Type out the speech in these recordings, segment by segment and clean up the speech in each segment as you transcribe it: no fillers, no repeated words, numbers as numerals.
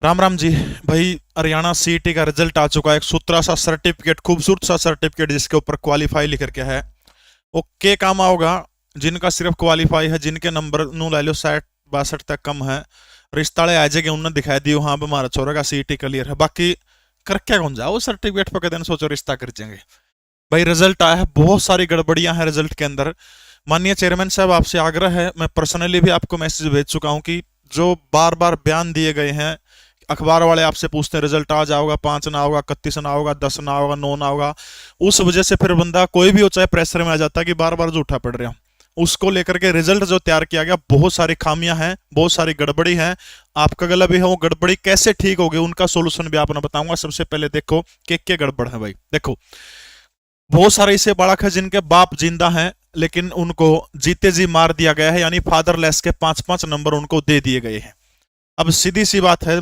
राम राम जी। भाई हरियाणा सीईटी का रिजल्ट आ चुका है। एक सूत्रा सा सर्टिफिकेट, खूबसूरत सा सर्टिफिकेट जिसके ऊपर क्वालिफाई लिख करके है। ओके काम आओगा जिनका सिर्फ क्वालिफाई है, जिनके नंबर नू लै लो 60-62 तक कम है, रिश्ताले आ जाएंगे उन्होंने दिखाई दियो हाँ भी हमारा छोरा का सीईटी क्लियर है। बाकी कर क्या कौन जाओ सर्टिफिकेट पर कहते सोचो रिश्ता कर जाएंगे। भाई रिजल्ट आया है, बहुत सारी गड़बड़ियां हैं रिजल्ट के अंदर। माननीय चेयरमैन साहब आपसे आग्रह है, मैं पर्सनली भी आपको मैसेज भेज चुका हूं कि जो बार बार बयान दिए गए हैं, अखबार वाले आपसे पूछते हैं रिजल्ट आ जाओगा, 5 ना होगा, 31 ना होगा, 10 ना होगा, 9 ना होगा, उस वजह से फिर बंदा कोई भी हो चाहे प्रेशर में आ जाता है कि बार बार झूठा पड़ रहा। उसको लेकर के रिजल्ट जो तैयार किया गया, बहुत सारी खामियां हैं, बहुत सारी गड़बड़ी हैं। आपका गला भी है, वो गड़बड़ी कैसे ठीक होगी उनका सोल्यूशन भी आपने बताऊंगा। सबसे पहले देखो क्या गड़बड़ है। भाई देखो, बहुत सारे ऐसे बालक हैं जिनके बाप जिंदा हैं लेकिन उनको जीते जी मार दिया गया है, यानी फादरलेस के 5-5 नंबर उनको दे दिए गए हैं। अब सीधी सी बात है,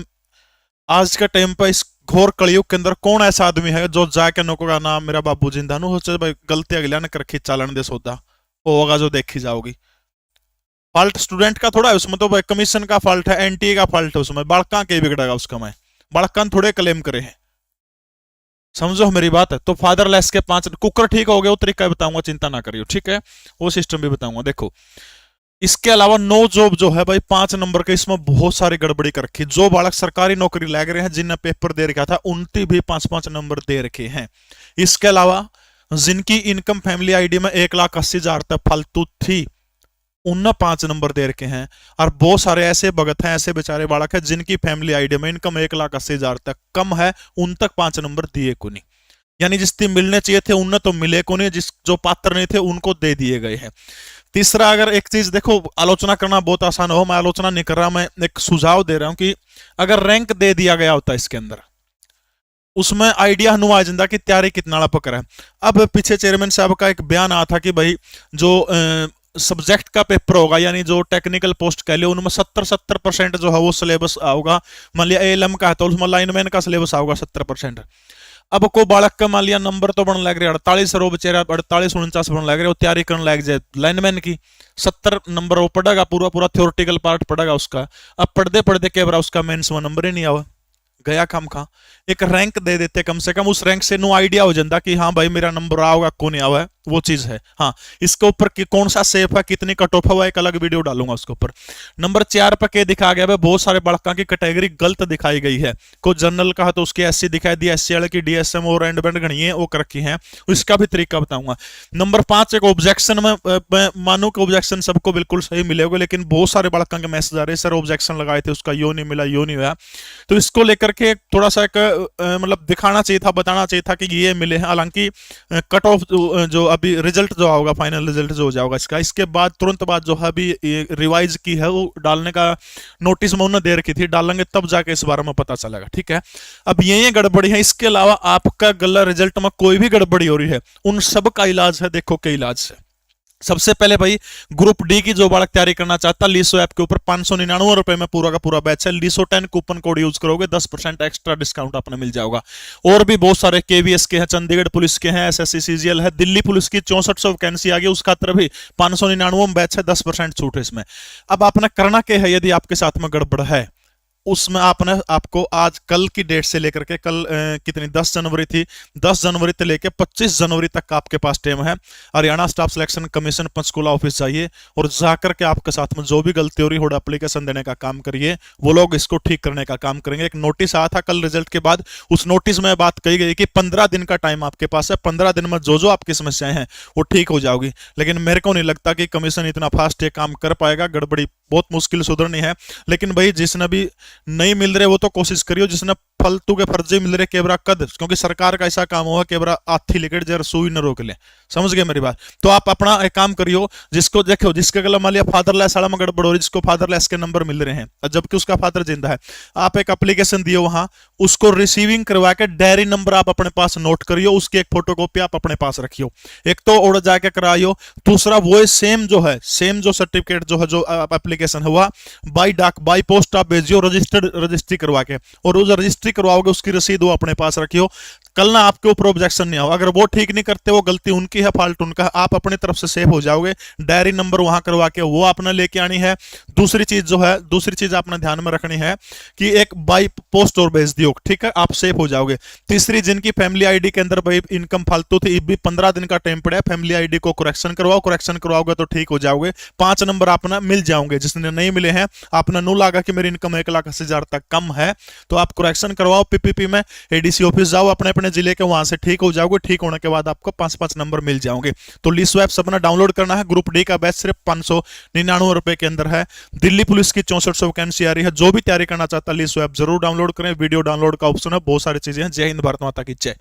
आज के टाइम पर इस घोर कलयुग के अंदर कौन ऐसा आदमी है जो जाके नको का नाम मेरा बाबू जिंदा नु हो भाई गलती अगला ने कर रखी चालन दे सौदा वो होगा जो देखी जाओगी। फॉल्ट स्टूडेंट का थोड़ा है उसमें, तो भाई कमीशन का फॉल्ट है, एनटीए का फॉल्ट है उसमें, बालका के बिगड़ेगा उसका। मैं बालका थोड़े क्लेम करे हैं, समझो मेरी बात है। तो फादरलेस के 5 कुकर ठीक हो गए, वो तरीका बताऊंगा, चिंता ना करियो, ठीक है, वो सिस्टम भी बताऊंगा। देखो इसके अलावा नो जॉब जो है भाई 5 नंबर के, इसमें बहुत सारी गड़बड़ी कर रखी। जो बालक सरकारी नौकरी लग रहे हैं, जिनने पेपर दे रखा था, उनकी भी 5-5 नंबर दे रखे हैं। इसके अलावा जिनकी इनकम फैमिली आईडी में 1,80,000 तक फालतू थी, उन 5 नंबर दे रखे हैं। और बहुत सारे ऐसे भगत हैं, ऐसे बेचारे बालक हैं जिनकी फैमिली आईडी में इनकम 1,80,000 तक कम है, उन तक 5 नंबर दिए को नहीं। यानी जिससे मिलने चाहिए थे उन्हें तो मिले को नहीं, जिस जो पात्र नहीं थे उनको दे दिए गए हैं। तीसरा, अगर एक चीज देखो, आलोचना करना बहुत आसान हो, मैं आलोचना नहीं कर रहा, मैं एक सुझाव दे रहा हूं कि अगर रैंक दे दिया गया होता इसके अंदर, उसमें आइडिया हनु आ जाता कि तैयारी कितना पकड़ है। अब पीछे चेयरमैन साहब का एक बयान आया था कि भाई जो सब्जेक्ट का पेपर होगा, यानी जो टेक्निकल पोस्ट कह लियो, उनमें 70% जो है वो सिलेबस आओगा। मान लिया एएलएम का है तो उसमें लाइनमैन का सिलेबस आओगा 70%। अब को बालक का मान लिया नंबर तो बन लग रहे 48 रो बचेरा, 48-49 बन लग रहे, वो तैयारी करने लग जाए लाइनमैन की, 70 नंबर वो पढ़ेगा, पूरा पूरा थ्योरेटिकल पार्ट पढ़ेगा उसका। अब पढ़ते पढ़ते के बार उसका मेंस में नंबर ही नहीं आवा, गया काम खा। एक रैंक दे देते कम से कम, उस रैंक से नो आइडिया हो जाता कि हाँ भाई मेरा नंबर आओगा कौन नहीं आवा है, वो चीज है। हाँ, इसके ऊपर कि कौन सा सेफ है, कितनी कट ऑफ है, एक अलग वीडियो डालूंगा उसके ऊपर। नंबर 4 पर के दिखा गया है, बहुत सारे बड़का की कैटेगरी गलत दिखाई गई है। कोई जनरल का है तो उसकी एससी दिखाई दी, एससी वाले की डीएसएम और एंड बैंड गणी है वो कर रखी है, इसका भी तरीका बताऊंगा। नंबर 5 एक ऑब्जेक्शन में, मानो कि ऑब्जेक्शन सबको बिल्कुल सही मिलेगा, लेकिन बहुत सारे बड़का के मैसेज आ रहे सर ऑब्जेक्शन लगाए थे उसका यो नहीं मिला, यो नहीं हुआ। तो इसको लेकर के थोड़ा सा एक मतलब दिखाना चाहिए था, बताना चाहिए था कि ये मिले हैं। हालांकि कट ऑफ जो अभी रिजल्ट जो होगा, फाइनल रिजल्ट जो हो जाएगा इसका, इसके बाद तुरंत बाद जो है अभी रिवाइज की है वो डालने का नोटिस में उन्होंने दे रखी थी, डालेंगे तब जाके इस बारे में पता चलेगा, ठीक है। अब ये गड़बड़ी है, इसके अलावा आपका गला रिजल्ट में कोई भी गड़बड़ी हो रही है, उन सब का इलाज है। देखो क्या इलाज है। सबसे पहले भाई ग्रुप डी की जो बालक तैयारी करना चाहता, लीसो ऐप के ऊपर 599 रुपए में पूरा का पूरा बैच है। लीसो 10 कूपन कोड यूज करोगे 10% एक्स्ट्रा डिस्काउंट अपने मिल जाएगा। और भी बहुत सारे केवीएस के हैं, चंडीगढ़ पुलिस के हैं, एसएससी सीजीएल है, दिल्ली पुलिस की 6400 वैकेंसी आ गई, उसका तरफ भी 599 में बैच है, 10% छूट है इसमें। अब आपने करना क्या है, यदि आपके साथ में गड़बड़ है, उसमें आपने आपको आज कल की डेट से लेकर के कल कितनी 10 जनवरी थी, 10 जनवरी से लेकर 25 जनवरी तक का आपके पास टाइम है। Haryana staff selection commission Panchkula office जाइए और जाकर के आपके साथ में जो भी गलती हो रही हो एप्लीकेशन देने का काम करिए, वो लोग इसको ठीक करने का काम करेंगे। एक नोटिस आया था कल रिजल्ट के बाद, उस नोटिस में बात कही गई कि 15 दिन का टाइम आपके पास है, 15 दिन में जो जो आपकी समस्याएं हैं वो ठीक हो जाओगी। लेकिन मेरे को नहीं लगता कि कमीशन इतना फास्ट ये काम कर पाएगा, गड़बड़ी बहुत मुश्किल सुधरनी है। लेकिन भाई जिसने भी नहीं मिल रहे वो तो कोशिश करियो, जिसने फालतू के फर्जे मिल रहे केबरा कद, क्योंकि सरकार का ऐसा काम हुआ केबरा आथी लेकर जरा सुई न रोक ले, समझ गए मेरी बात। तो आप अपना एक काम करियो, जिसको देखो जिसके गला मान लिया फादरलेस वाला में गड़बड़ हो रही, जिसको फादरलेस के नंबर मिल रहे हैं जबकि उसका फादर जिंदा है, आप एक एप्लीकेशन दियो वहां, उसको रिसीविंग करवा के डायरी नंबर आप अपने पास नोट करियो, उसकी एक फोटोकॉपी आप अपने पास रखियो। एक तो उड़ जाके कराइयो, दूसरा वो सेम जो है, सेम जो सर्टिफिकेट जो है, जो एप्लीकेशन हुआ बाई डाक बाई पोस्ट आप भेजियो रजिस्टर्ड रजिस्ट्री करवा के, और उस रजिस्ट्री रजिस्ट्री करवाओगे उसकी रसीद वो अपने पास रखियो, कल ना आपके ऊपर ऑब्जेक्शन नहीं आओ। अगर वो ठीक नहीं करते, वो गलती उनकी है, फॉल्ट उनका है, आप अपनी तरफ से सेफ हो जाओगे। डायरी नंबर वहां करवा के वो आपने लेके आनी है। दूसरी चीज आपने ध्यान में रखनी है कि एक बाई पोस्ट और भेज दियो, ठीक है, आप सेफ हो जाओगे। तीसरी, जिनकी फैमिली आईडी के अंदर भाई इनकम फालतू थी, भी 15 दिन का टाइम पड़ा है, फैमिली आईडी को करेक्शन करवाओ, करेक्शन करवाओगे तो ठीक हो जाओगे, 5 नंबर अपना मिल जाओगे। जिसने नहीं मिले हैं, आपने नो लगा कि मेरी इनकम 1,80,000 तक कम है, तो आप करेक्शन करवाओ पीपीपी में, एडीसी ऑफिस जाओ अपने अपने जिले के, वहां से ठीक हो जाओगे। ठीक होने के बाद आपको 5-5 नंबर मिल जाओगे। तो ली स्वैप अपना डाउनलोड करना है। ग्रुप डी का बैच सिर्फ 599 रुपए के अंदर है। दिल्ली पुलिस की 6400 वैकेंसी आ रही है। जो भी तैयारी करना चाहता है ली स्वैप जरूर डाउनलोड करें। वीडियो डाउनलोड का ऑप्शन है, बहुत सारी चीजें हैं। जय हिंद, भारत माता की जय।